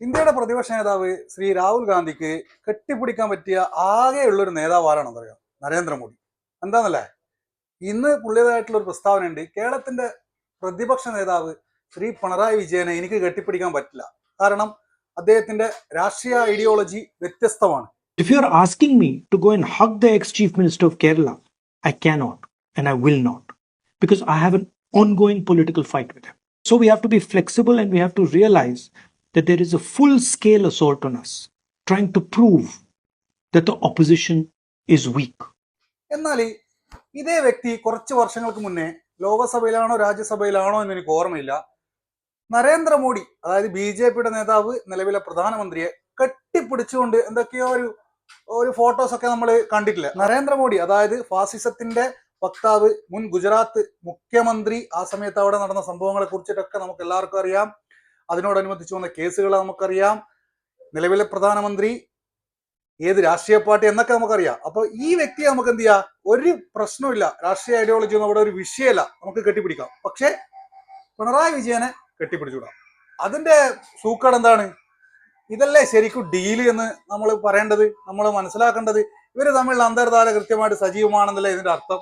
ഇന്ത്യയുടെ പ്രതിപക്ഷ നേതാവ് ശ്രീ രാഹുൽ ഗാന്ധിക്ക് കെട്ടിപ്പിടിക്കാൻ പറ്റിയ ആകെയുള്ളൊരു നേതാവ് ആരാണെന്ന് അറിയാം? നരേന്ദ്രമോദി. എന്താന്നല്ലേ, ഇന്ന് പുള്ളിയതായിട്ടുള്ള ഒരു പ്രസ്താവന ഉണ്ട്. കേരളത്തിന്റെ പ്രതിപക്ഷ നേതാവ് ശ്രീ പിണറായി വിജയനെ എനിക്ക് കെട്ടിപ്പിടിക്കാൻ പറ്റില്ല, കാരണം അദ്ദേഹത്തിന്റെ രാഷ്ട്രീയ ഐഡിയോളജി വ്യത്യസ്തമാണ്. If you're asking me to go and hug the ex-chief minister of Kerala, I cannot and I will not, because I have an ongoing political fight with him. So we have to be flexible and we have to realize that there is a full-scale assault on us, trying to prove that the opposition is weak. എന്നാൽ ഇതേ വ്യക്തി കുറച്ച് വർഷങ്ങൾക്ക് മുന്നേ ലോകസഭയിലാണോ രാജ്യസഭയിലാണോ എന്ന് എനിക്ക് ഓർമ്മയില്ല, നരേന്ദ്രമോദി, അതായത് BJP നേതാവ്, നിലവിലെ പ്രധാനമന്ത്രിയെ കെട്ടിപ്പിടിച്ചുകൊണ്ട് എന്തൊക്കെയോ ഒരു ഫോട്ടോസ് ഒക്കെ നമ്മൾ കണ്ടിട്ടില്ല. നരേന്ദ്രമോദി, അതായത് ഫാസിസത്തിന്റെ വക്താവ്, മുൻ ഗുജറാത്ത് മുഖ്യമന്ത്രി, ആ സമയത്ത് അവിടെ നടന്ന സംഭവങ്ങളെ കുറിച്ചിട്ടൊക്കെ നമുക്ക് എല്ലാവർക്കും അറിയാം. അതിനോടനുബന്ധിച്ച് വന്ന കേസുകൾ നമുക്കറിയാം. നിലവിലെ പ്രധാനമന്ത്രി, ഏത് രാഷ്ട്രീയ പാർട്ടി എന്നൊക്കെ നമുക്കറിയാം. അപ്പൊ ഈ വ്യക്തിയെ നമുക്ക് എന്ത് ചെയ്യാം? ഒരു പ്രശ്നമില്ല, രാഷ്ട്രീയ ഐഡിയോളജി ഒന്നും അവിടെ ഒരു വിഷയമല്ല, നമുക്ക് കെട്ടിപ്പിടിക്കാം. പക്ഷെ പിണറായി വിജയനെ കെട്ടിപ്പിടിച്ചുവിടാം. അതിന്റെ സൂക്കേട് എന്താണ്? ഇതല്ലേ ശരിക്കും ഡീല് എന്ന് നമ്മൾ പറയേണ്ടത്, നമ്മൾ മനസ്സിലാക്കേണ്ടത്. ഇവര് തമ്മിലുള്ള അന്തർധാര കൃത്യമായിട്ട് സജീവമാണെന്നല്ലേ ഇതിന്റെ അർത്ഥം.